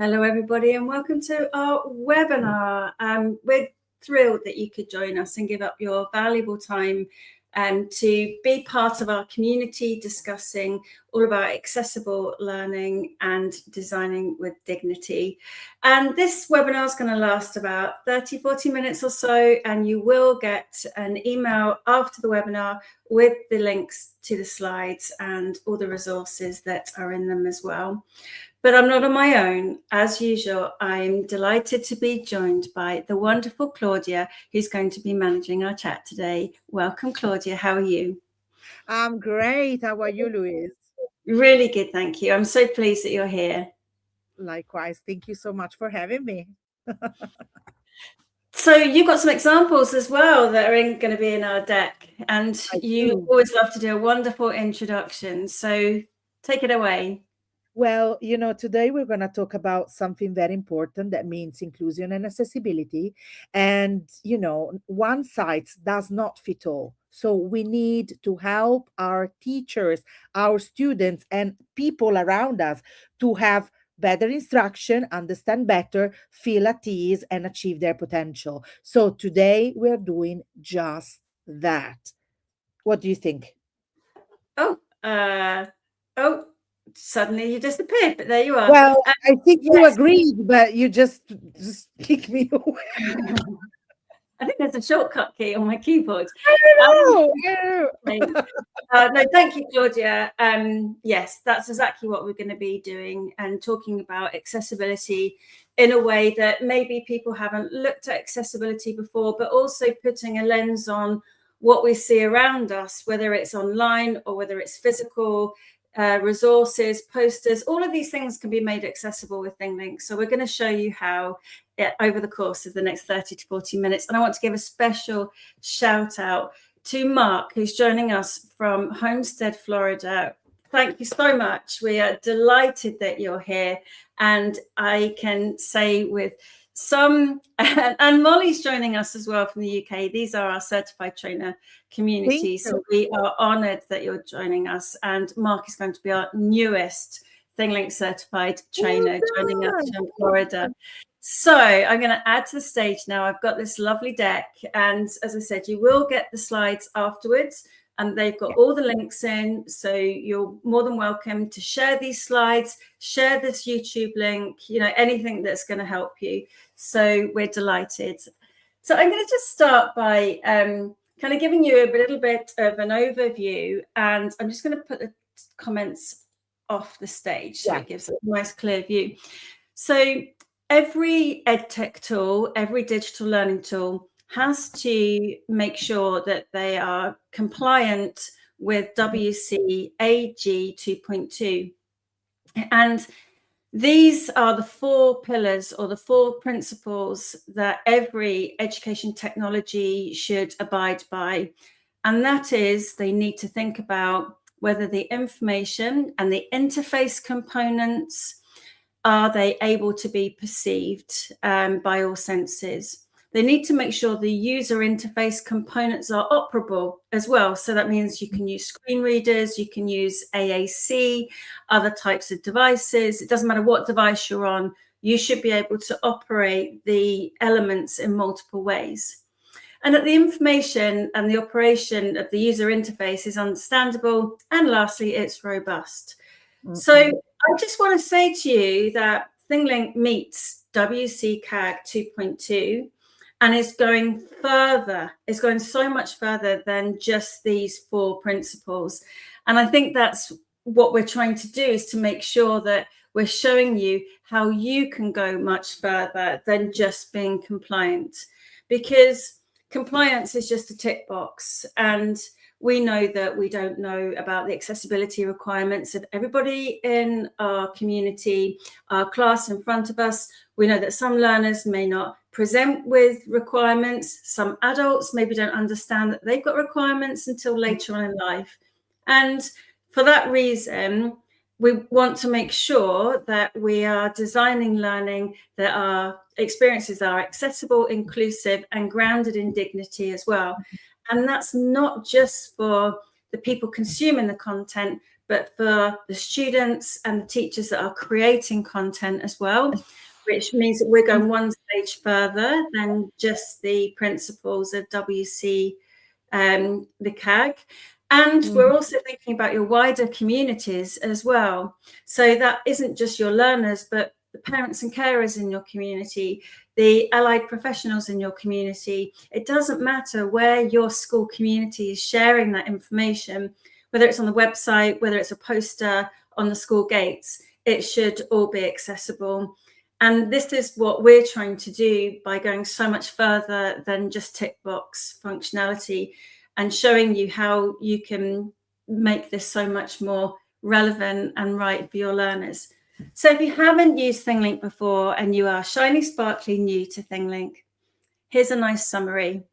Hello, everybody, and welcome to our webinar. We're thrilled that you could join us and give up your valuable time to be part of our community discussing all about accessible learning and designing with dignity. And this webinar is going to last about 30-40 minutes or so, and you will get an email after the webinar with the links to the slides and all the resources that are in them as well. But I'm not on my own. As usual, I'm delighted to be joined by the wonderful Claudia, who's going to be managing our chat today. Welcome, Claudia. How are you? I'm great. How are you, Louise? Really good, thank you. I'm so pleased that you're here. Likewise. Thank you so much for having me. So you've got some examples as well that are going to be in our deck, and you always love to do a wonderful introduction. So take it away. Well, today we're going to talk about something very important that means inclusion and accessibility. And, one size does not fit all. So we need to help our teachers, our students, and people around us to have better instruction, understand better, feel at ease, and achieve their potential. So today we're doing just that. What do you think? Suddenly you disappeared, but there you are. Well, I think you agreed, but you just kicked me away. I think there's a shortcut key on my keyboard. No, thank you, Claudia. Yes, that's exactly what we're going to be doing and talking about accessibility in a way that maybe people haven't looked at accessibility before, but also putting a lens on what we see around us, whether it's online or whether it's physical. Resources, posters, all of these things can be made accessible with ThingLink. So we're going to show you how over the course of the next 30 to 40 minutes. And I want to give a special shout out to Mark, who's joining us from Homestead, Florida. Thank you so much. We are delighted that you're here. And I can say with and Molly's joining us as well from the UK. These are our certified trainer community. So we are honored that you're joining us. And Mark is going to be our newest ThingLink certified trainer joining us from Florida. So I'm going to add to the stage now. I've got this lovely deck. And as I said, you will get the slides afterwards. And they've got all the links in. So you're more than welcome to share these slides, share this YouTube link, anything that's going to help you. So we're delighted. So I'm going to just start by kind of giving you a little bit of an overview. And I'm just going to put the comments off the stage so it gives a nice clear view. So every EdTech tool, every digital learning tool has to make sure that they are compliant with WCAG 2.2. And these are the 4 pillars or the 4 principles that every education technology should abide by. And that is, they need to think about whether the information and the interface components, are they able to be perceived by all senses? They need to make sure the user interface components are operable as well. So that means you can use screen readers, you can use AAC, other types of devices. It doesn't matter what device you're on, you should be able to operate the elements in multiple ways. And that the information and the operation of the user interface is understandable. And lastly, it's robust. So I just want to say to you that ThingLink meets WCAG 2.2. And it's going further. It's going so much further than just these 4 principles. And I think that's what we're trying to do, is to make sure that we're showing you how you can go much further than just being compliant. Because compliance is just a tick box. And we know that we don't know about the accessibility requirements of everybody in our community, our class in front of us. We know that some learners may not present with requirements. Some adults maybe don't understand that they've got requirements until later on in life. And for that reason, we want to make sure that we are designing learning, that our experiences are accessible, inclusive, and grounded in dignity as well. And that's not just for the people consuming the content, but for the students and the teachers that are creating content as well, which means that we're going one stage further than just the principles of WCAG. And we're also thinking about your wider communities as well. So that isn't just your learners, but the parents and carers in your community, the allied professionals in your community. It doesn't matter where your school community is sharing that information, whether it's on the website, whether it's a poster on the school gates, it should all be accessible. And this is what we're trying to do by going so much further than just tick box functionality, and showing you how you can make this so much more relevant and right for your learners. So if you haven't used ThingLink before and you are shiny, sparkly new to ThingLink, here's a nice summary.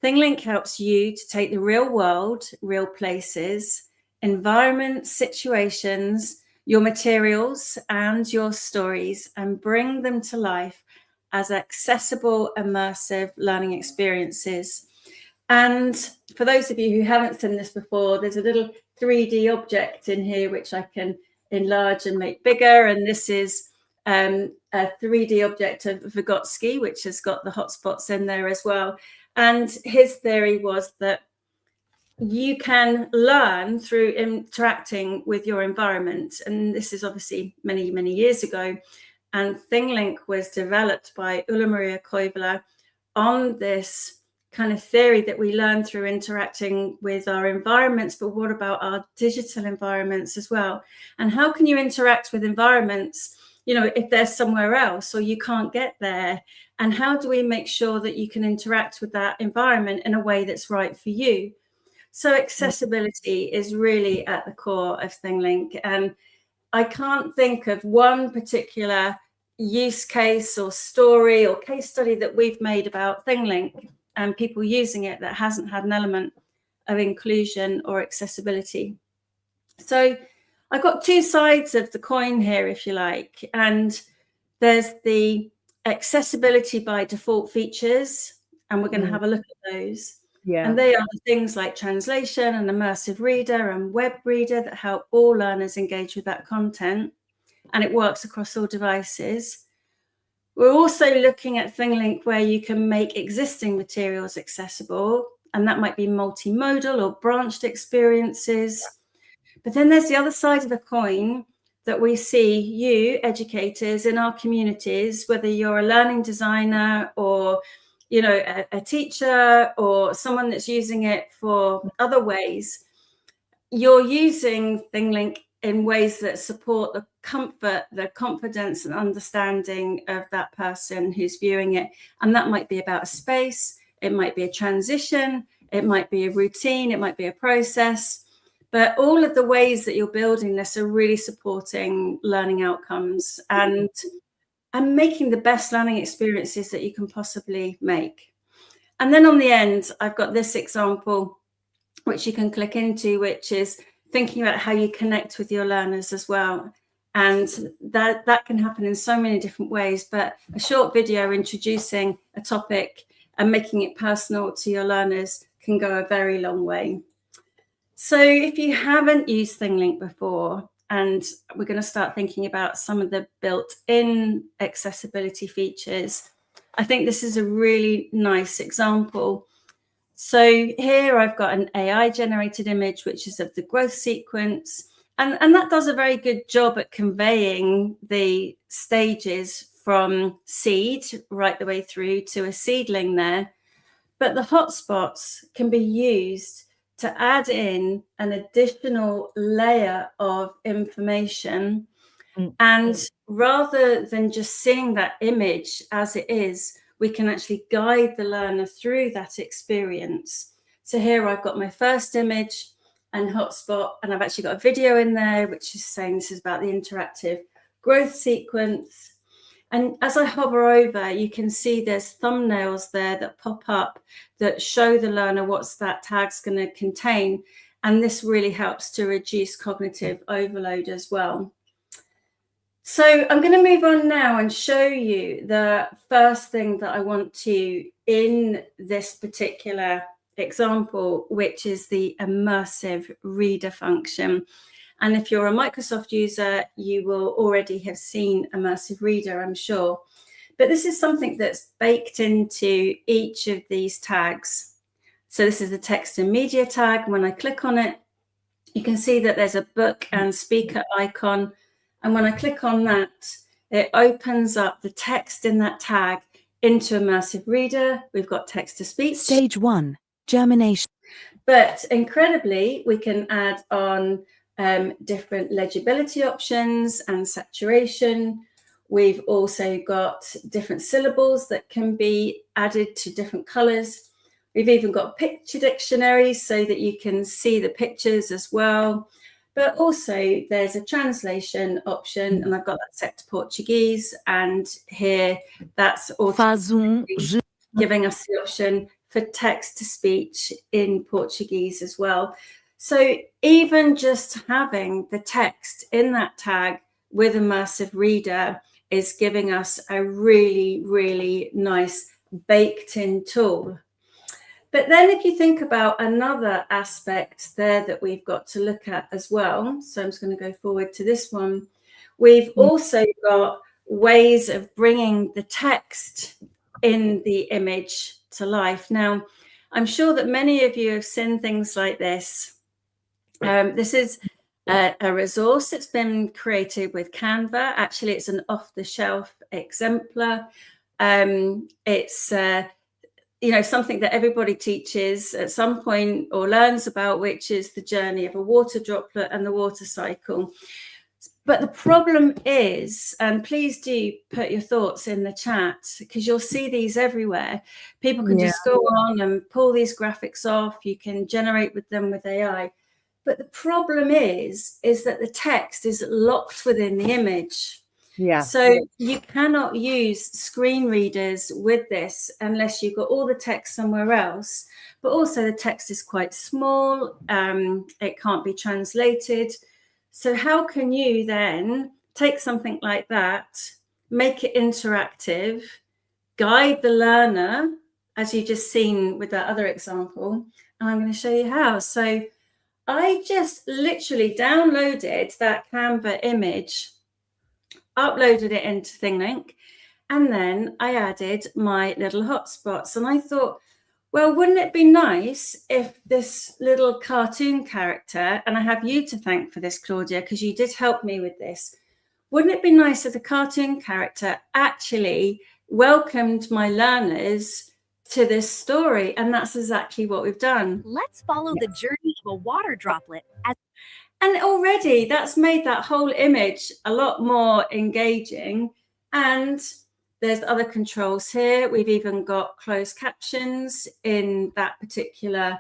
ThingLink helps you to take the real world, real places, environments, situations, your materials and your stories, and bring them to life as accessible, immersive learning experiences. And for those of you who haven't seen this before, there's a little 3D object in here which I can enlarge and make bigger. And this is a 3D object of Vygotsky, which has got the hotspots in there as well. And his theory was that you can learn through interacting with your environment. And this is obviously many, many years ago. And ThingLink was developed by Ulla Maria Koivula on this kind of theory that we learn through interacting with our environments, but what about our digital environments as well? And how can you interact with environments, you know, if they're somewhere else or you can't get there? And how do we make sure that you can interact with that environment in a way that's right for you? So accessibility is really at the core of ThingLink. And I can't think of one particular use case or story or case study that we've made about ThingLink and people using it that hasn't had an element of inclusion or accessibility. So I've got two sides of the coin here, if you like, and there's the accessibility by default features, and we're going to have a look at those. Yeah. And they are things like translation and immersive reader and web reader that help all learners engage with that content, and it works across all devices. We're also looking at ThingLink where you can make existing materials accessible, and that might be multimodal or branched experiences. But then there's the other side of the coin that we see you, educators in our communities, whether you're a learning designer or, you know, a teacher or someone that's using it for other ways, you're using ThingLink in ways that support the comfort, the confidence and understanding of that person who's viewing it. And that might be about a space, it might be a transition, it might be a routine, it might be a process. But all of the ways that you're building this are really supporting learning outcomes and making the best learning experiences that you can possibly make. And then on the end, I've got this example, which you can click into, which is thinking about how you connect with your learners as well. And that can happen in so many different ways, but a short video introducing a topic and making it personal to your learners can go a very long way. So if you haven't used ThingLink before, and we're going to start thinking about some of the built-in accessibility features, I think this is a really nice example. So here I've got an AI generated image, which is of the growth sequence. And that does a very good job at conveying the stages from seed right the way through to a seedling there. But the hotspots can be used to add in an additional layer of information. And rather than just seeing that image as it is, we can actually guide the learner through that experience. So here I've got my first image and hotspot, and I've actually got a video in there, which is saying this is about the interactive growth sequence. And as I hover over, you can see there's thumbnails there that pop up that show the learner what's that tag's going to contain. And this really helps to reduce cognitive overload as well. So I'm going to move on now and show you the first thing that I want to in this particular example, which is the immersive reader function. And if you're a Microsoft user, you will already have seen Immersive Reader, I'm sure. But this is something that's baked into each of these tags. So this is the text and media tag. And when I click on it, you can see that there's a book and speaker icon. And when I click on that, it opens up the text in that tag into Immersive Reader. We've got text to speech. Stage 1, germination. But incredibly, we can add on different legibility options and saturation. We've also got different syllables that can be added to different colors. We've even got picture dictionaries so that you can see the pictures as well. But also there's a translation option, and I've got that set to Portuguese. And here that's also giving us the option for text to speech in Portuguese as well. So even just having the text in that tag with Immersive Reader is giving us a really, really nice baked in tool. But then if you think about another aspect there that we've got to look at as well, so I'm just going to go forward to this one. We've also got ways of bringing the text in the image to life. Now, I'm sure that many of you have seen things like this. This is a resource that's been created with Canva. Actually, it's an off-the-shelf exemplar. It's something that everybody teaches at some point or learns about, which is the journey of a water droplet and the water cycle. But the problem is, and please do put your thoughts in the chat, because you'll see these everywhere. People can just go on and pull these graphics off. You can generate with them with AI. But the problem is that the text is locked within the image. Yeah. So you cannot use screen readers with this unless you've got all the text somewhere else. But also the text is quite small. It can't be translated. So how can you then take something like that, make it interactive, guide the learner, as you just seen with that other example? And I'm going to show you how. So I just literally downloaded that Canva image, uploaded it into ThingLink, and then I added my little hotspots. And I thought, well, wouldn't it be nice if this little cartoon character, and I have you to thank for this, Claudia, because you did help me with this. Wouldn't it be nice if the cartoon character actually welcomed my learners to this story? And that's exactly what we've done. Let's follow the journey of a water droplet. And already that's made that whole image a lot more engaging. And there's other controls here. We've even got closed captions in that particular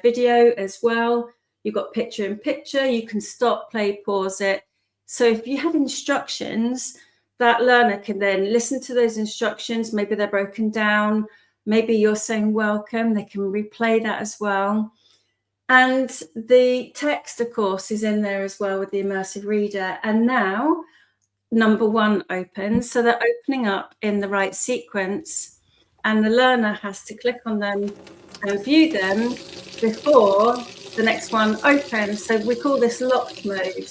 video as well. You've got picture in picture. You can stop, play, pause it. So if you have instructions, that learner can then listen to those instructions. Maybe they're broken down. Maybe you're saying welcome. They can replay that as well. And the text, of course, is in there as well with the Immersive Reader. And now number 1 opens. So they're opening up in the right sequence. And the learner has to click on them and view them before the next one opens. So we call this locked mode.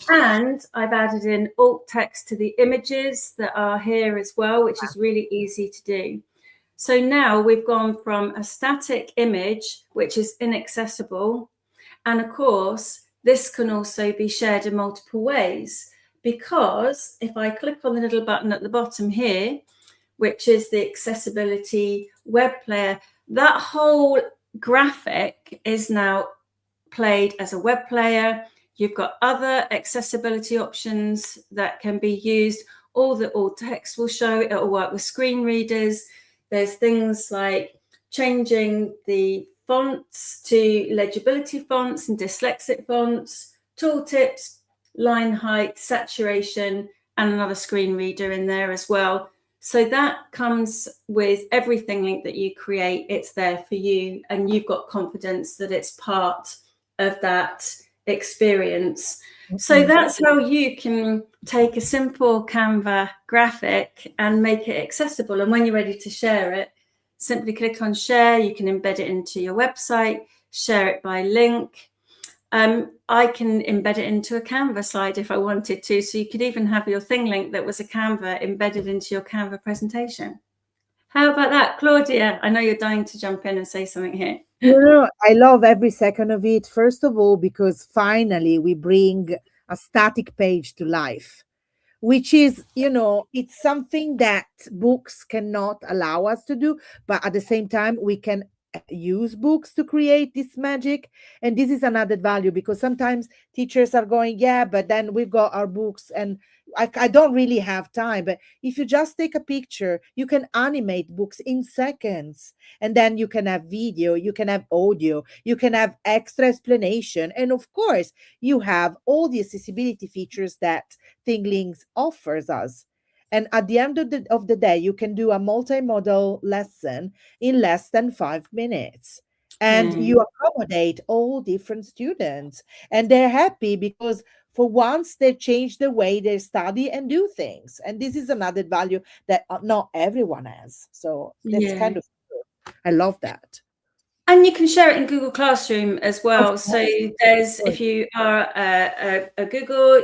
And I've added in alt text to the images that are here as well, which is really easy to do. So now we've gone from a static image, which is inaccessible. And of course, this can also be shared in multiple ways, because if I click on the little button at the bottom here, which is the accessibility web player, that whole graphic is now played as a web player. You've got other accessibility options that can be used. All the alt text will show. It will work with screen readers. There's things like changing the fonts to legibility fonts and dyslexic fonts, tooltips, line height, saturation, and another screen reader in there as well. So that comes with everything ThingLink that you create. It's there for you, and you've got confidence that it's part of that experience. So that's how you can take a simple Canva graphic and make it accessible. And when you're ready to share it, simply click on share. You can embed it into your website, share it by link. I can embed it into a Canva slide if I wanted to. So you could even have your ThingLink that was a Canva embedded into your Canva presentation. How about that, Claudia? I know you're dying to jump in and say something here. I love every second of it. First of all, because finally we bring a static page to life, which is, it's something that books cannot allow us to do, but at the same time, we can use books to create this magic. And this is an added value, because sometimes teachers are going, yeah, but then we've got our books and I don't really have time. But if you just take a picture, you can animate books in seconds, and then you can have video, you can have audio, you can have extra explanation, and of course you have all the accessibility features that ThingLink offers us. And at the end of the day, you can do a multimodal lesson in less than 5 minutes. And you accommodate all different students. And they're happy because for once they change the way they study and do things. And this is another value that not everyone has. So that's kind of cool. I love that. And you can share it in Google Classroom as well. So there's, if you are a Google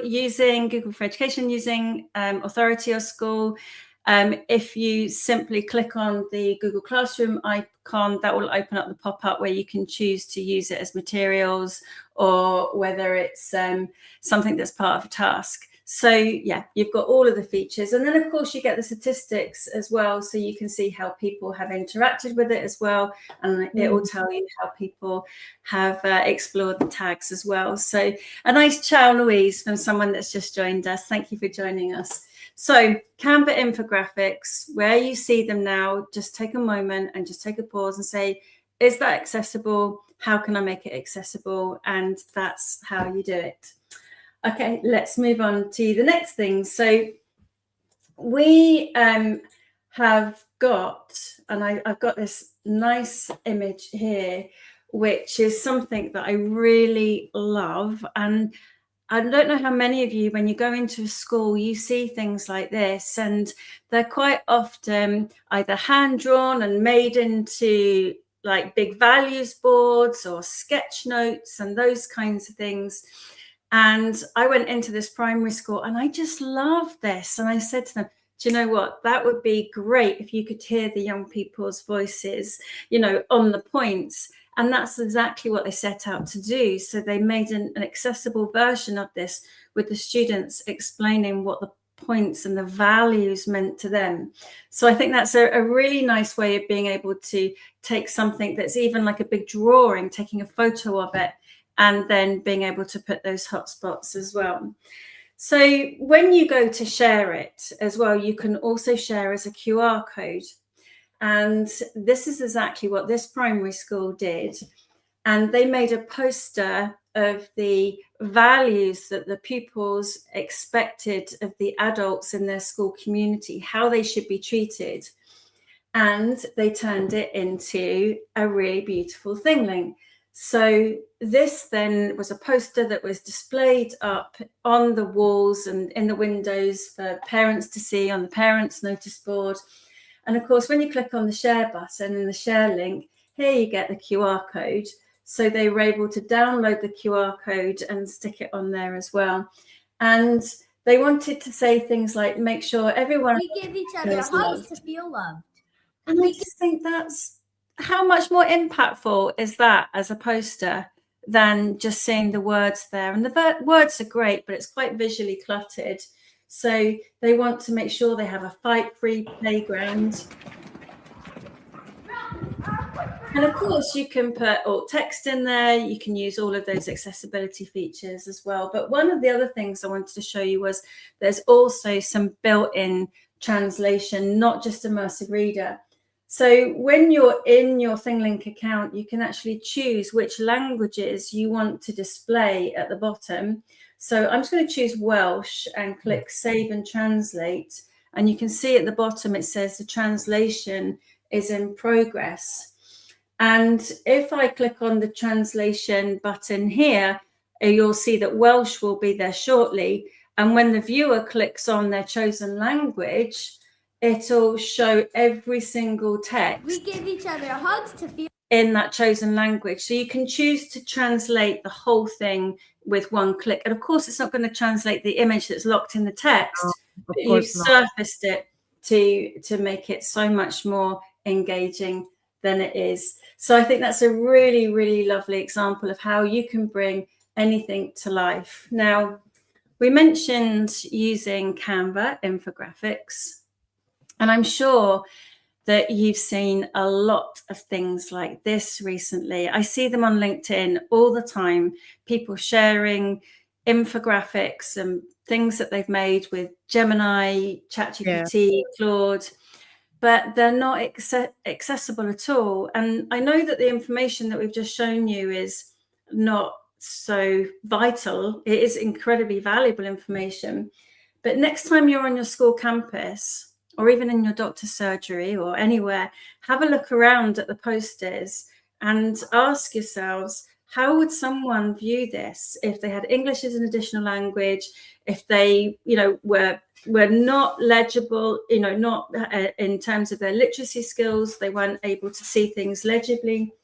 for Education using authority or school, if you simply click on the Google Classroom icon, that will open up the pop-up where you can choose to use it as materials, or whether it's something that's part of a task. So yeah, you've got all of the features. And then of course you get the statistics as well. So you can see how people have interacted with it as well. And it will tell you how people have explored the tags as well. So a nice ciao, Louise, from someone that's just joined us. Thank you for joining us. So Canva infographics, where you see them now, just take a moment and just take a pause and say, is that accessible? How can I make it accessible? And that's how you do it. Okay, let's move on to the next thing. So we have got, and I've got this nice image here, which is something that I really love. And I don't know how many of you, when you go into a school, you see things like this, and they're quite often either hand-drawn and made into like big values boards or sketch notes and those kinds of things. And I went into this primary school and I just love this. And I said to them, do you know what? That would be great if you could hear the young people's voices, on the points. And that's exactly what they set out to do. So they made an accessible version of this with the students explaining what the points and the values meant to them. So I think that's a really nice way of being able to take something that's even like a big drawing, taking a photo of it, and then being able to put those hotspots as well. So when you go to share it as well, you can also share as a QR code. And this is exactly what this primary school did. And they made a poster of the values that the pupils expected of the adults in their school community, how they should be treated. And they turned it into a really beautiful ThingLink. So this then was a poster that was displayed up on the walls and in the windows for parents to see on the parents' notice board. And of course, when you click on the share button and the share link, here you get the QR code. So they were able to download the QR code and stick it on there as well. And they wanted to say things like, make sure everyone... We give each other hugs to feel loved. And I just think that's... how much more impactful is that as a poster than just seeing the words there? And the words are great, but it's quite visually cluttered. So they want to make sure they have a fight-free playground. And of course, you can put alt text in there. You can use all of those accessibility features as well. But one of the other things I wanted to show you was there's also some built-in translation, not just immersive reader. So when you're in your ThingLink account, you can actually choose which languages you want to display at the bottom. So I'm just going to choose Welsh and click Save and Translate. And you can see at the bottom, it says the translation is in progress. And if I click on the translation button here, you'll see that Welsh will be there shortly. And when the viewer clicks on their chosen language, it'll show every single text. We give each other hugs to feel in that chosen language. So you can choose to translate the whole thing with one click. And of course, it's not going to translate the image that's locked in the text, but you've surfaced it to make it so much more engaging than it is. So I think that's a really, really lovely example of how you can bring anything to life. Now, we mentioned using Canva infographics, and I'm sure that you've seen a lot of things like this recently. I see them on LinkedIn all the time, people sharing infographics and things that they've made with Gemini, ChatGPT, Claude, but they're not accessible at all. And I know that the information that we've just shown you is not so vital. It is incredibly valuable information. But next time you're on your school campus, or even in your doctor's surgery or anywhere, have a look around at the posters and ask yourselves, how would someone view this if they had English as an additional language, if they, were not legible, not in terms of their literacy skills, they weren't able to see things legibly.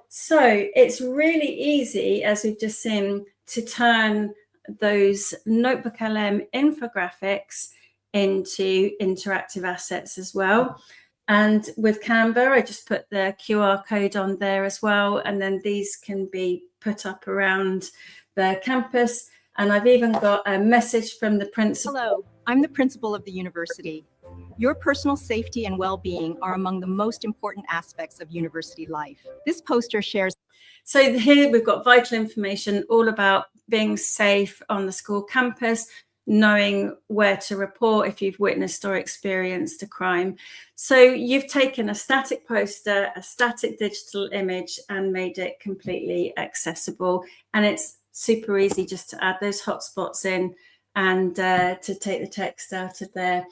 So it's really easy, as we've just seen, to turn those Notebook LM infographics into interactive assets as well. And with Canva, I just put the QR code on there as well. And then these can be put up around the campus. And I've even got a message from the principal. Hello, I'm the principal of the university. Your personal safety and well-being are among the most important aspects of university life. This poster shares. So here we've got vital information all about being safe on the school campus, knowing where to report if you've witnessed or experienced a crime. So you've taken a static poster, a static digital image, and made it completely accessible. And it's super easy just to add those hotspots in and to take the text out of there.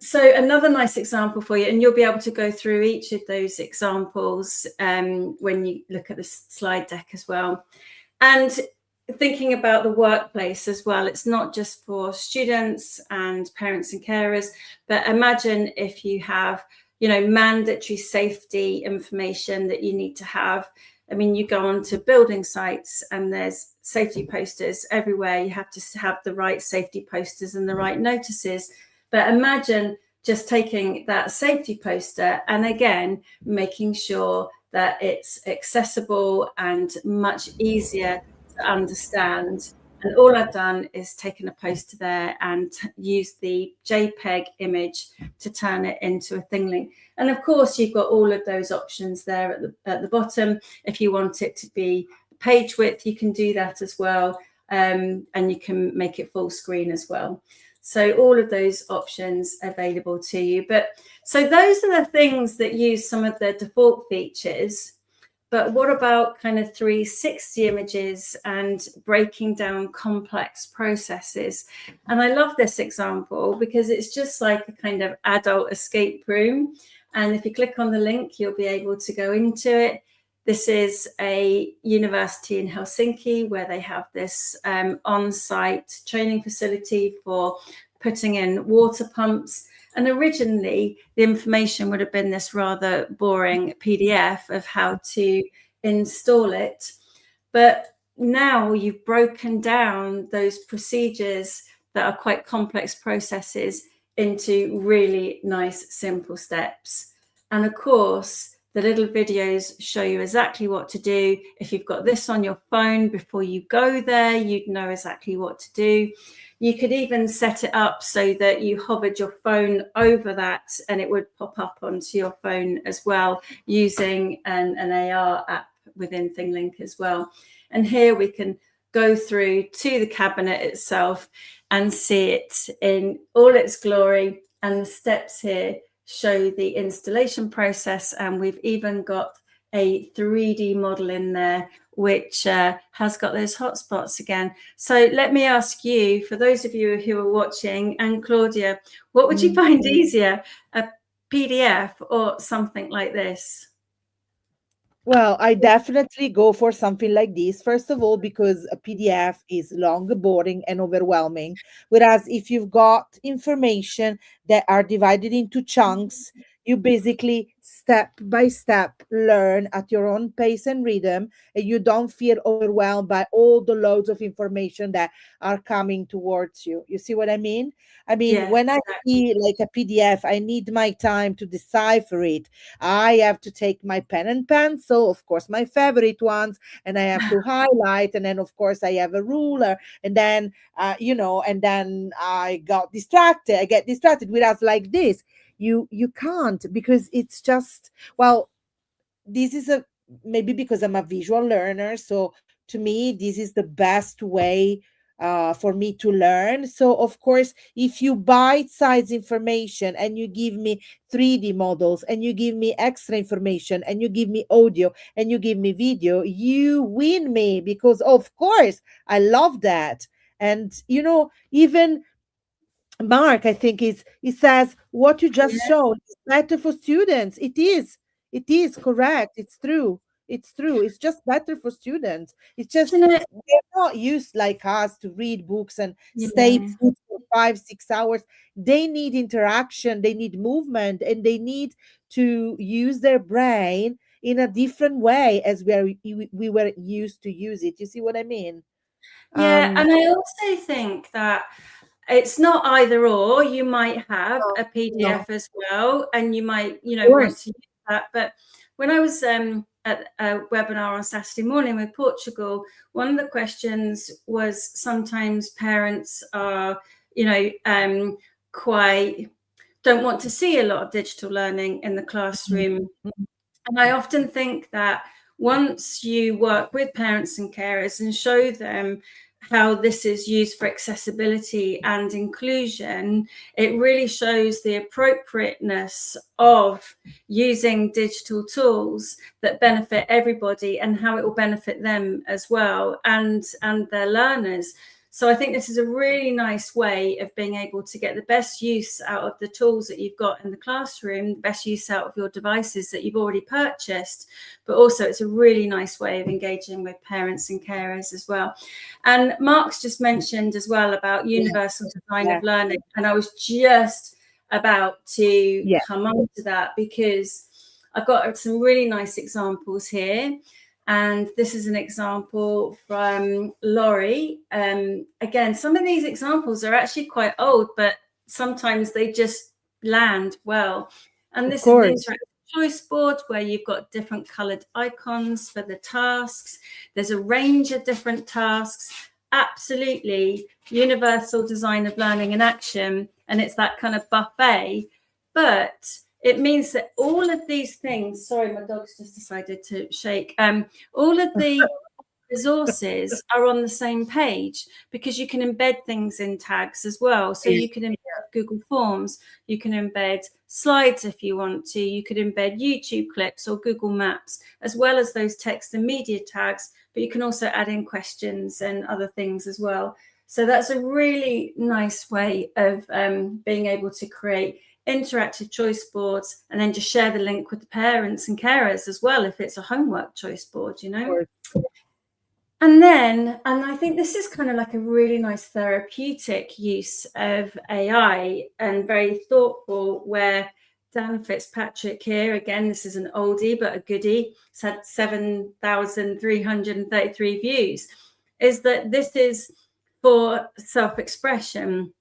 So another nice example for you, and you'll be able to go through each of those examples when you look at the slide deck as well. And thinking about the workplace as well, it's not just for students and parents and carers, but imagine if you have, mandatory safety information that you need to have. I mean, you go onto building sites and there's safety posters everywhere. You have to have the right safety posters and the right notices. But imagine just taking that safety poster and again, making sure that it's accessible and much easier to understand. And all I've done is taken a poster there and used the JPEG image to turn it into a ThingLink. And of course, you've got all of those options there at the bottom. If you want it to be page width, you can do that as well. And you can make it full screen as well. So all of those options available to you. But so those are the things that use some of the default features. But what about kind of 360 images and breaking down complex processes? And I love this example because it's just like a kind of adult escape room. And if you click on the link, you'll be able to go into it. This is a university in Helsinki where they have this on-site training facility for putting in water pumps. And originally, the information would have been this rather boring PDF of how to install it. But now you've broken down those procedures that are quite complex processes into really nice, simple steps. And of course, the little videos show you exactly what to do. If you've got this on your phone before you go there, you'd know exactly what to do. You could even set it up so that you hovered your phone over that and it would pop up onto your phone as well using an AR app within ThingLink as well. And here we can go through to the cabinet itself and see it in all its glory. And the steps here show the installation process. And we've even got a 3D model in there, which has got those hotspots again. So let me ask you, for those of you who are watching, and Claudia, what would you find easier, a PDF or something like this? Well, I definitely go for something like this. First of all, because a PDF is long, boring, and overwhelming. Whereas if you've got information that are divided into chunks, You basically step by step learn at your own pace and rhythm, and you don't feel overwhelmed by all the loads of information that are coming towards you. You see what I mean? I mean, Yeah, when I exactly. see like a PDF, I need my time to decipher it. I have to take my pen and pencil, of course, my favorite ones, and I have to highlight. And then, of course, I have a ruler. And then, and then I get distracted. Whereas like this, you can't, because it's just, well, this is a, maybe because I'm a visual learner, so to me this is the best way for me to learn. So of course, if you bite size information and you give me 3D models and you give me extra information and you give me audio and you give me video, you win me, because of course I love that. And even Mark, I think he says what you just Yeah. showed is better for students. It is correct. It's true. It's true. It's just better for students. It's just Isn't it? they're not used like us to read books and stay Yeah. put for 5, 6 hours. They need interaction, they need movement, and they need to use their brain in a different way as we were used to use it. You see what I mean? Yeah, Um, and I also think that it's not either or. You might have no, a no, PDF as well, and you might, of want course. to use that. But when I was at a webinar on Saturday morning with Portugal, one of the questions was sometimes parents are, quite don't want to see a lot of digital learning in the classroom. And I often think that once you work with parents and carers and show them how this is used for accessibility and inclusion, it really shows the appropriateness of using digital tools that benefit everybody and how it will benefit them as well, and their learners. So I think this is a really nice way of being able to get the best use out of the tools that you've got in the classroom, the best use out of your devices that you've already purchased, but also it's a really nice way of engaging with parents and carers as well. And Mark's just mentioned as well about universal design Yeah. of learning. And I was just about to Yeah. come on to that, because I've got some really nice examples here. And this is an example from Laurie. Again, some of these examples are actually quite old, but sometimes they just land well. And this is an interactive choice board where you've got different colored icons for the tasks. There's a range of different tasks. Absolutely universal design of learning in action. And it's that kind of buffet. But it means that all of these things, sorry, my dog's just decided to shake. All of the resources are on the same page, because you can embed things in tags as well. So you can embed Google Forms, you can embed slides if you want to, you could embed YouTube clips or Google Maps, as well as those text and media tags, but you can also add in questions and other things as well. So that's a really nice way of being able to create interactive choice boards, and then just share the link with the parents and carers as well if it's a homework choice board, And then, and I think this is kind of like a really nice therapeutic use of AI, and very thoughtful, where Dan Fitzpatrick here, again, this is an oldie but a goodie, it's had 7,333 views, is that this is for self-expression.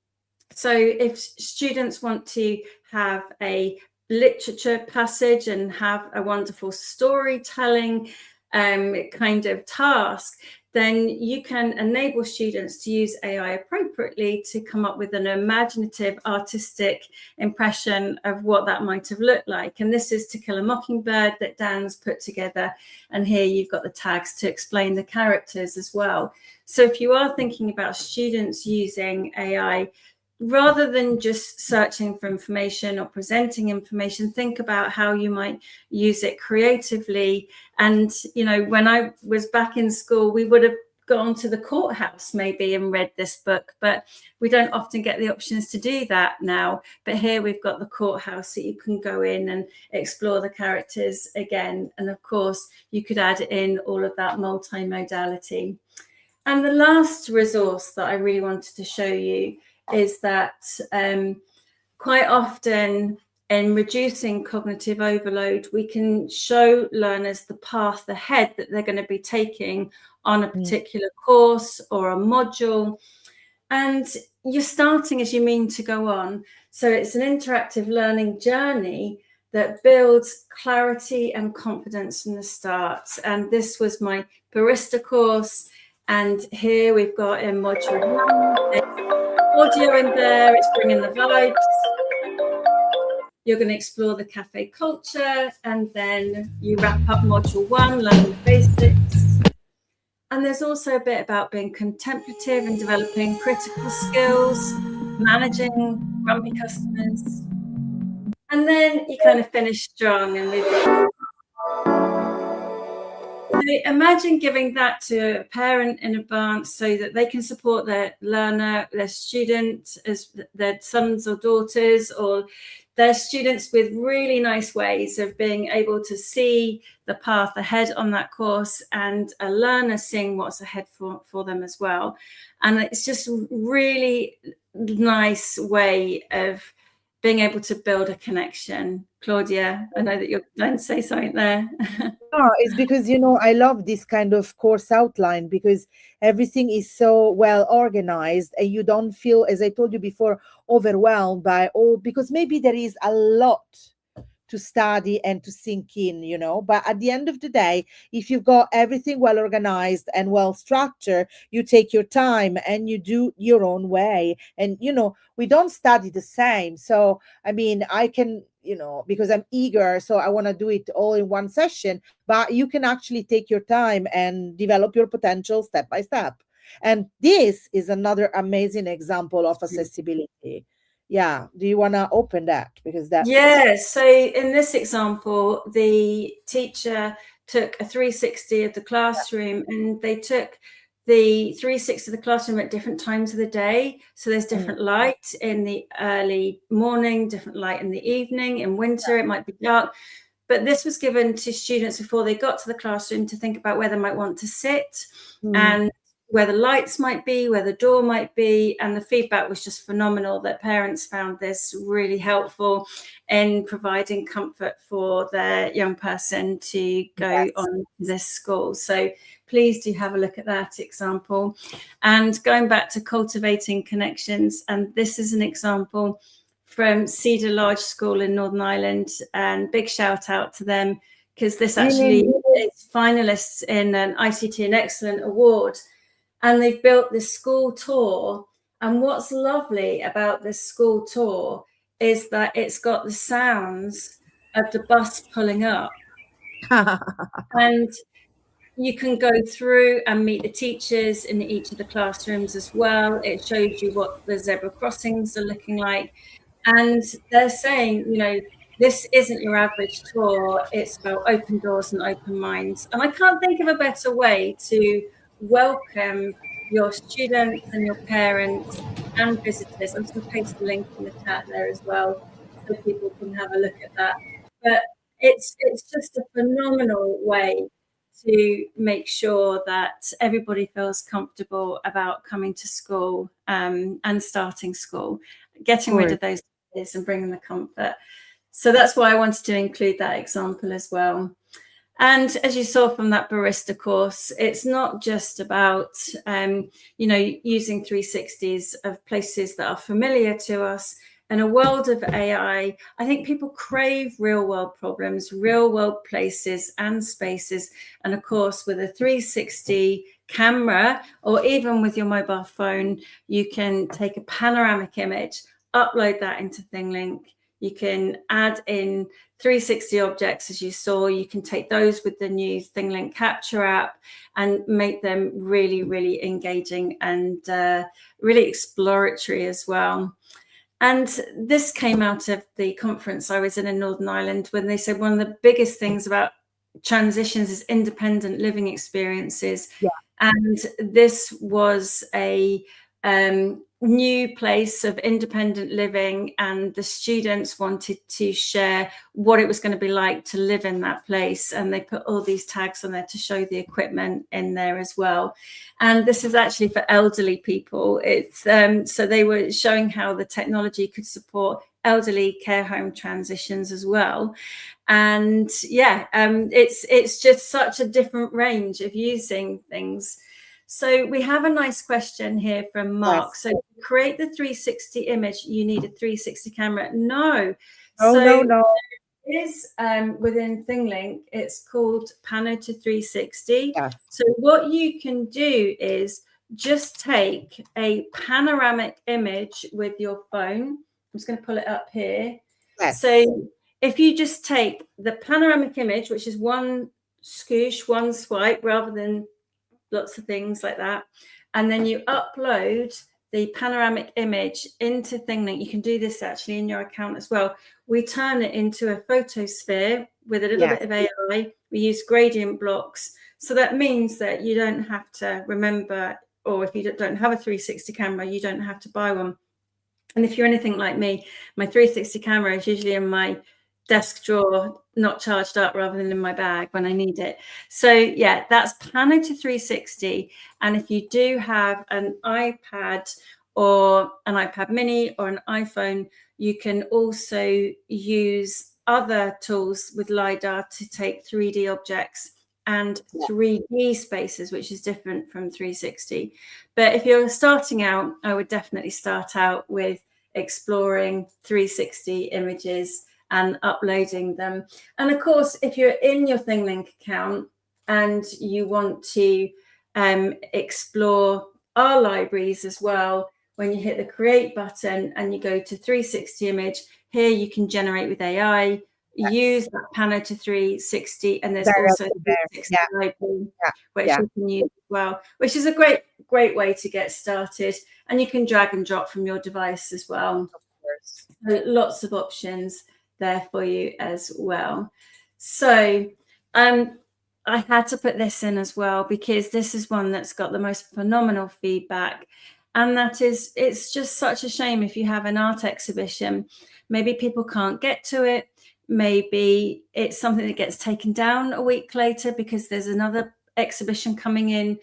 So if students want to have a literature passage and have a wonderful storytelling kind of task, then you can enable students to use AI appropriately to come up with an imaginative, artistic impression of what that might have looked like. And this is To Kill a Mockingbird that Dan's put together. And here you've got the tags to explain the characters as well. So if you are thinking about students using AI, rather than just searching for information or presenting information, think about how you might use it creatively. And, when I was back in school, we would have gone to the courthouse maybe and read this book, but we don't often get the options to do that now. But here we've got the courthouse, so you can go in and explore the characters again. And of course, you could add in all of that multimodality. And the last resource that I really wanted to show you is that quite often in reducing cognitive overload, we can show learners the path ahead that they're going to be taking on a particular course or a module. And you're starting as you mean to go on. So it's an interactive learning journey that builds clarity and confidence from the start. And this was my barista course. And here we've got in module 1, there's audio in there, it's bringing the vibes. You're going to explore the cafe culture, and then you wrap up module 1, learning the basics. And there's also a bit about being contemplative and developing critical skills, managing grumpy customers. And then you kind of finish strong and move on. So imagine giving that to a parent in advance so that they can support their learner, their student, as their sons or daughters, or their students with really nice ways of being able to see the path ahead on that course, and a learner seeing what's ahead for them as well. And it's just a really nice way of being able to build a connection. Claudia, I know that you're going to say something there. No, it's because, I love this kind of course outline, because everything is so well organized and you don't feel, as I told you before, overwhelmed by all, because maybe there is a lot to study and to sink in, but at the end of the day, if you've got everything well organized and well structured, you take your time and you do your own way. And, we don't study the same. So, I mean, I can, because I'm eager, so I want to do it all in one session, but you can actually take your time and develop your potential step by step. And this is another amazing example of accessibility. Yeah. Do you want to open that? Because that's... Yes. So in this example, the teacher took a 360 of the classroom, and they took the 360 of the classroom at different times of the day. So there's different light in the early morning, different light in the evening. In winter, it might be dark. But this was given to students before they got to the classroom to think about where they might want to sit and where the lights might be, where the door might be. And the feedback was just phenomenal, that parents found this really helpful in providing comfort for their young person to go on to this school. So please do have a look at that example. And going back to cultivating connections, and this is an example from Cedar Lodge School in Northern Ireland, and big shout out to them, because this actually is finalists in an ICT and Excellent Award. And they've built this school tour. And what's lovely about this school tour is that it's got the sounds of the bus pulling up. And you can go through and meet the teachers in each of the classrooms as well. It shows you what the zebra crossings are looking like. And they're saying, this isn't your average tour. It's about open doors and open minds. And I can't think of a better way to welcome your students and your parents and visitors. I'm just going to paste the link in the chat there as well, so people can have a look at that. But it's just a phenomenal way to make sure that everybody feels comfortable about coming to school and starting school, getting rid of those fears and bringing the comfort. So that's why I wanted to include that example as well. And as you saw from that barista course, it's not just about, using 360s of places that are familiar to us. In a world of AI, I think people crave real world problems, real world places and spaces. And of course, with a 360 camera, or even with your mobile phone, you can take a panoramic image, upload that into ThingLink. You can add in 360 objects, as you saw. You can take those with the new ThingLink Capture app and make them really, really engaging and really exploratory as well. And this came out of the conference I was in Northern Ireland, when they said one of the biggest things about transitions is independent living experiences. Yeah. And this was a new place of independent living, and the students wanted to share what it was going to be like to live in that place, and they put all these tags on there to show the equipment in there as well. And this is actually for elderly people. It's so they were showing how the technology could support elderly care home transitions as well. And yeah, it's just such a different range of using things. So we have a nice question here from Mark. Yes. So to create the 360 image, you need a 360 camera. No. Oh, So no. it is within ThingLink. It's called Pano to 360. Yes. So what you can do is just take a panoramic image with your phone. I'm just going to pull it up here. Yes. So if you just take the panoramic image, which is one scoosh, one swipe, rather than lots of things like that, and then you upload the panoramic image into ThingLink. You can do this actually in your account as well. We turn it into a photosphere with a little bit of AI. We use gradient blocks. So that means that you don't have to remember, or if you don't have a 360 camera, you don't have to buy one. And if you're anything like me, my 360 camera is usually in my desk drawer, not charged up, rather than in my bag when I need it. So yeah, that's Pano to 360. And if you do have an iPad or an iPad mini or an iPhone, you can also use other tools with LiDAR to take 3D objects and 3D spaces, which is different from 360. But if you're starting out, I would definitely start out with exploring 360 images and uploading them. And of course, if you're in your ThingLink account and you want to explore our libraries as well, when you hit the create button and you go to 360 image, here you can generate with AI, use that Pano to 360, and there's also 360 library, which you can use as well, which is a great way to get started. And you can drag and drop from your device as well. Of course. So lots of options there for you as well. So I had to put this in as well, because this is one that's got the most phenomenal feedback. And that is, it's just such a shame if you have an art exhibition, maybe people can't get to it. Maybe it's something that gets taken down a week later because there's another exhibition coming in.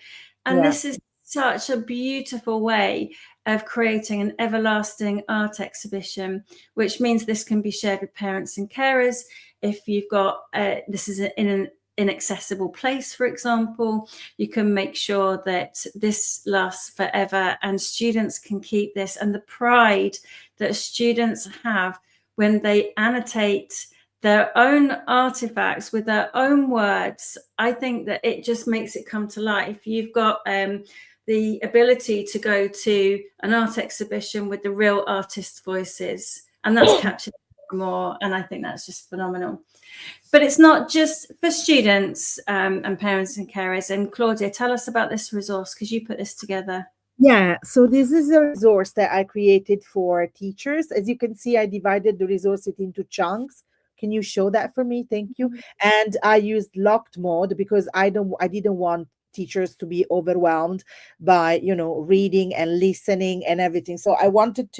And this is such a beautiful way of creating an everlasting art exhibition, which means this can be shared with parents and carers. If you've got, this is in an inaccessible place, for example, you can make sure that this lasts forever and students can keep this. And the pride that students have when they annotate their own artifacts with their own words, I think that it just makes it come to life. You've got the ability to go to an art exhibition with the real artists' voices, and that's captured more, and I think that's just phenomenal. But it's not just for students and parents and carers. And Claudia, tell us about this resource, because you put this together. Yeah, so this is a resource that I created for teachers. As you can see, I divided the resource into chunks. Can you show that for me? Thank you. And I used locked mode because I didn't want teachers to be overwhelmed by, reading and listening and everything. So I wanted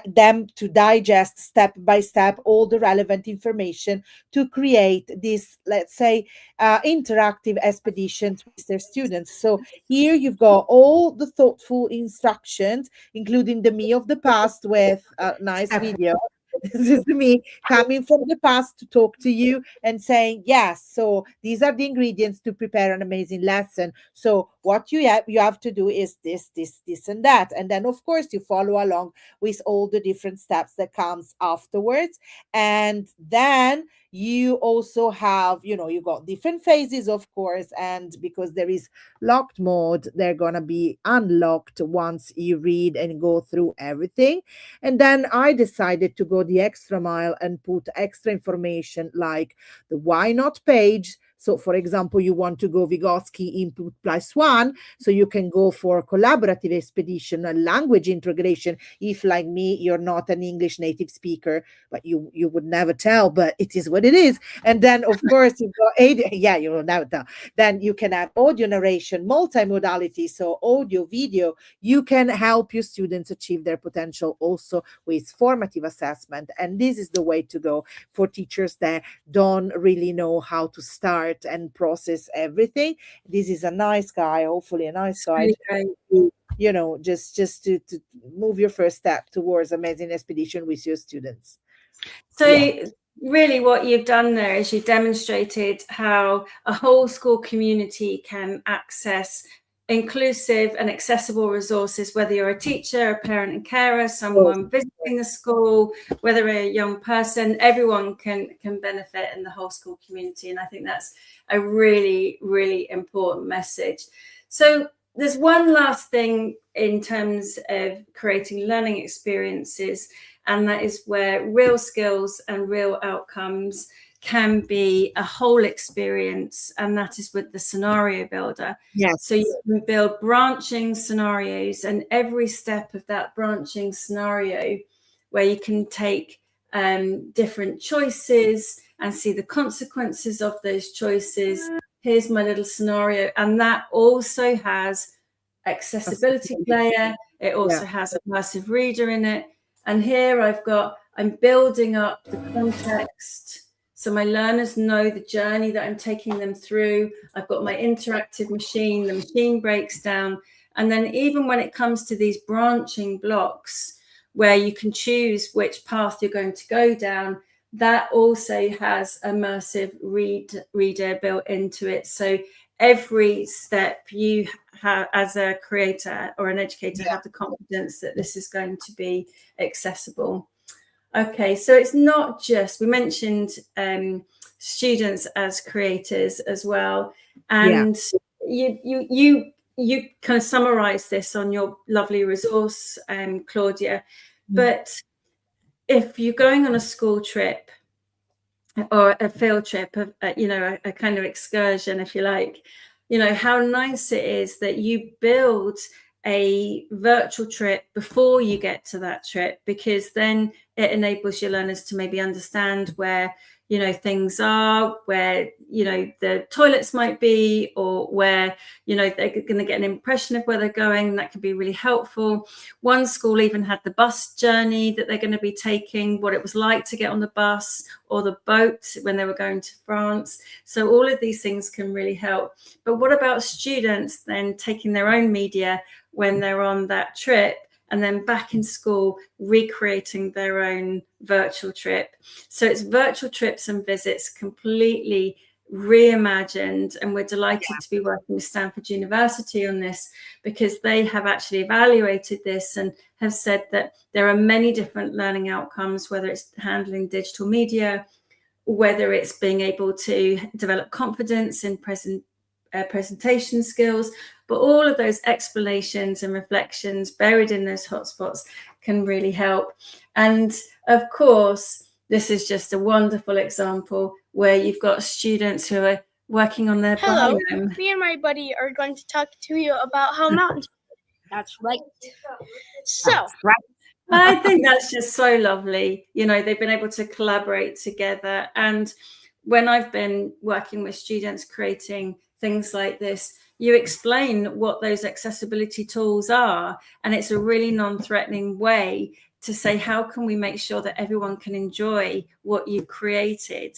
them to digest step by step all the relevant information to create this, let's say, interactive expeditions with their students. So here you've got all the thoughtful instructions, including the me of the past with a nice video. This is me coming from the past to talk to you and saying, yes, so these are the ingredients to prepare an amazing lesson. So what you have to do is this, and that. And then, of course, you follow along with all the different steps that comes afterwards. And then you also have, you got different phases, of course. And because there is locked mode, they're going to be unlocked once you read and go through everything. And then I decided to go the extra mile and put extra information like the why not page, So for example, you want to go Vygotsky input +1, so you can go for collaborative expedition, a language integration. If like me, you're not an English native speaker, but you would never tell, but it is what it is. And then of course you go you will never tell. Then you can have audio narration, multimodality, so audio, video. You can help your students achieve their potential also with formative assessment. And this is the way to go for teachers that don't really know how to start and process everything. This is a nice guy, hopefully a nice guide, Really you know, just to move your first step towards amazing expedition with your students. So Yeah. really what you've done there is you demonstrated how a whole school community can access inclusive and accessible resources, whether you're a teacher, a parent and carer, someone visiting the school, whether a young person, everyone can benefit in the whole school community. And I think that's a really, really important message. So there's one last thing in terms of creating learning experiences, and that is where real skills and real outcomes can be a whole experience, and that is with the scenario builder. Yes. So you can build branching scenarios, and every step of that branching scenario where you can take different choices and see the consequences of those choices. Here's my little scenario, and that also has accessibility layer. It also has a immersive reader in it. And here I'm building up the context, so my learners know the journey that I'm taking them through. I've got my interactive machine, the machine breaks down. And then even when it comes to these branching blocks where you can choose which path you're going to go down, that also has immersive reader built into it. So every step you have as a creator or an educator have the confidence that this is going to be accessible. Okay, so it's not just, we mentioned students as creators as well, and you kind of summarize this on your lovely resource, Claudia. But if you're going on a school trip or a field trip, a kind of excursion, if you like, how nice it is that you build a virtual trip before you get to that trip, because then it enables your learners to maybe understand where things are, where the toilets might be, or where they're going to get an impression of where they're going. And that can be really helpful. One school even had the bus journey that they're going to be taking, what it was like to get on the bus or the boat when they were going to France. So all of these things can really help. But what about students then taking their own media when they're on that trip, and then back in school recreating their own virtual trip? So it's virtual trips and visits completely reimagined, and we're delighted to be working with Stanford University on this, because they have actually evaluated this and have said that there are many different learning outcomes, whether it's handling digital media, whether it's being able to develop confidence in presentation skills, but all of those explanations and reflections buried in those hotspots can really help. And of course, this is just a wonderful example where you've got students who are working on their biome. Me and my buddy are going to talk to you about how mountains. That's right. So, I think that's just so lovely. They've been able to collaborate together. And when I've been working with students creating things like this, you explain what those accessibility tools are, and it's a really non-threatening way to say, how can we make sure that everyone can enjoy what you've created?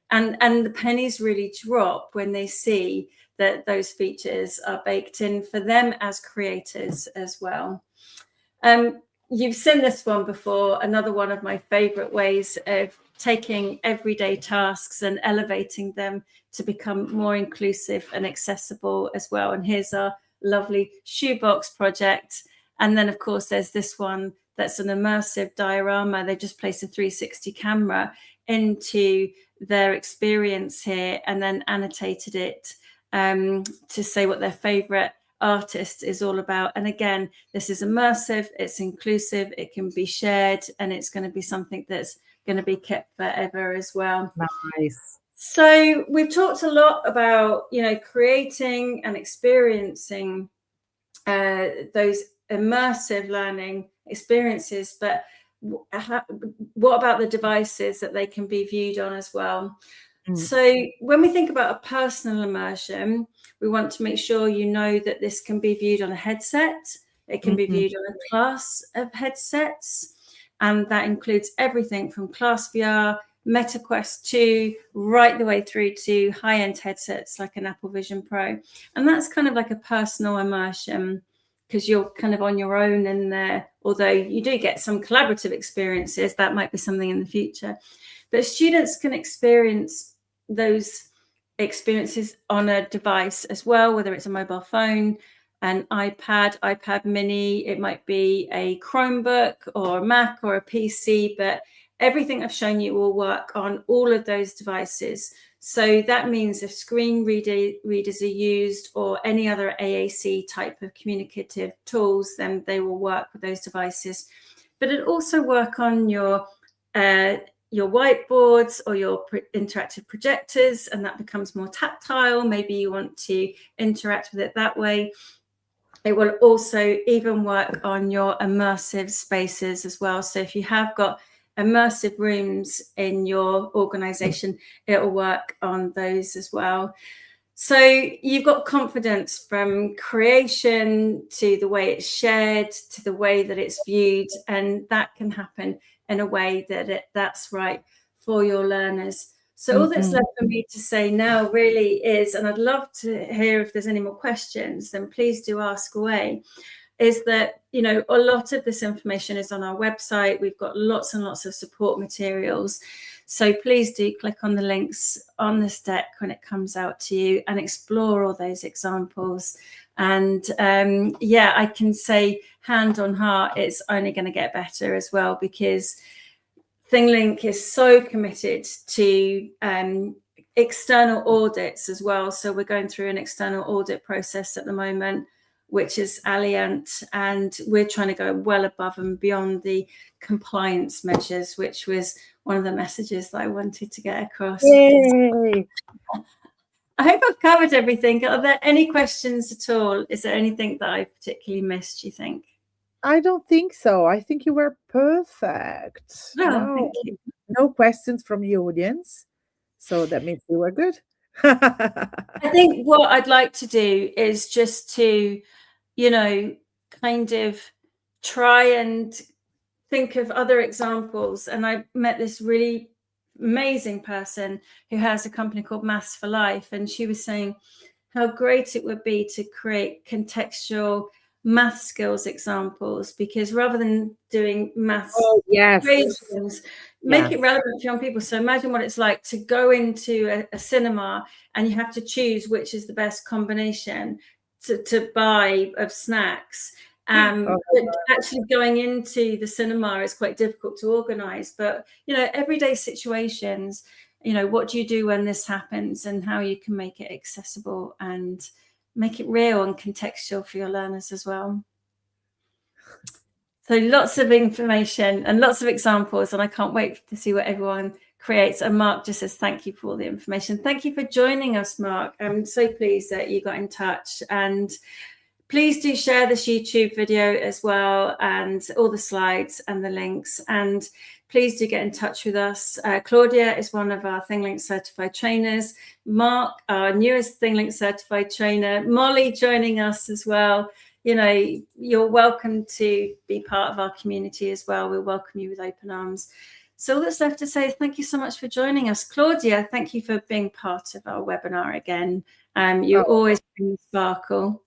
And the pennies really drop when they see that those features are baked in for them as creators as well. You've seen this one before, another one of my favorite ways of taking everyday tasks and elevating them to become more inclusive and accessible as well. And here's our lovely shoebox project. And then, of course, there's this one that's an immersive diorama. They've just placed a 360 camera into their experience here and then annotated it to say what their favorite artist is all about. And again, this is immersive, it's inclusive, it can be shared, and it's going to be something that's going to be kept forever as well. Nice. So we've talked a lot about, creating and experiencing those immersive learning experiences, but what about the devices that they can be viewed on as well? So when we think about a personal immersion, we want to make sure that this can be viewed on a headset. It can be viewed on a class of headsets, and that includes everything from Class VR, Meta Quest 2, right the way through to high-end headsets like an Apple Vision Pro. And that's kind of like a personal immersion, because you're kind of on your own in there, although you do get some collaborative experiences. That might be something in the future. But students can experience those experiences on a device as well, whether it's a mobile phone, an iPad mini, it might be a Chromebook or a Mac or a PC, but everything I've shown you will work on all of those devices. So that means if screen readers are used or any other AAC type of communicative tools, then they will work with those devices. But it also work on your whiteboards or your interactive projectors, and that becomes more tactile. Maybe you want to interact with it that way. It will also even work on your immersive spaces as well. So if you have got immersive rooms in your organization, it will work on those as well. So you've got confidence from creation to the way it's shared to the way that it's viewed, and that can happen in a way that that's right for your learners. So all that's left for me to say now really is, and I'd love to hear if there's any more questions, then please do ask away, is that, a lot of this information is on our website. We've got lots and lots of support materials. So please do click on the links on this deck when it comes out to you and explore all those examples. And I can say hand on heart, it's only going to get better as well, because ThingLink is so committed to external audits as well. So we're going through an external audit process at the moment, which is Alliant, and we're trying to go well above and beyond the compliance measures, which was one of the messages that I wanted to get across. Yay. I hope I've covered everything. Are there any questions at all? Is there anything that I particularly missed, do you think? I don't think so. I think you were perfect. Oh, Wow. thank you. No questions from the audience. So that means you were good. I think what I'd like to do is just to, kind of try and think of other examples. And I met this really amazing person who has a company called Maths for Life. And she was saying how great it would be to create contextual math skills examples, because rather than doing maths equations, make it relevant for young people. So imagine what it's like to go into a cinema and you have to choose which is the best combination to buy of snacks. But actually going into the cinema is quite difficult to organize. But, everyday situations, what do you do when this happens, and how you can make it accessible and make it real and contextual for your learners as well. So lots of information and lots of examples, and I can't wait to see what everyone creates. And Mark just says, thank you for all the information. Thank you for joining us, Mark. I'm so pleased that you got in touch, and please do share this YouTube video as well, and all the slides and the links, and please do get in touch with us. Claudia is one of our ThingLink certified trainers. Mark, our newest ThingLink certified trainer. Molly joining us as well. You're welcome to be part of our community as well. We welcome you with open arms. So all that's left to say is thank you so much for joining us. Claudia, thank you for being part of our webinar again. You always bring the sparkle.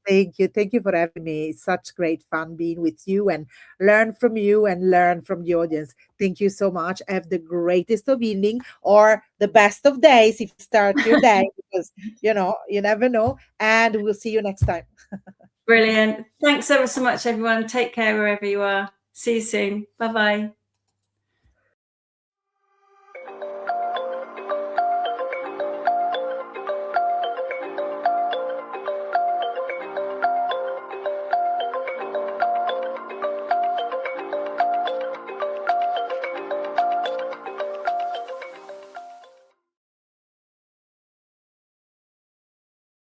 Thank you. Thank you for having me. It's such great fun being with you and learn from you and learn from the audience. Thank you so much. Have the greatest of evening or the best of days if you start your day, because, you never know. And we'll see you next time. Brilliant. Thanks ever so much, everyone. Take care wherever you are. See you soon. Bye-bye.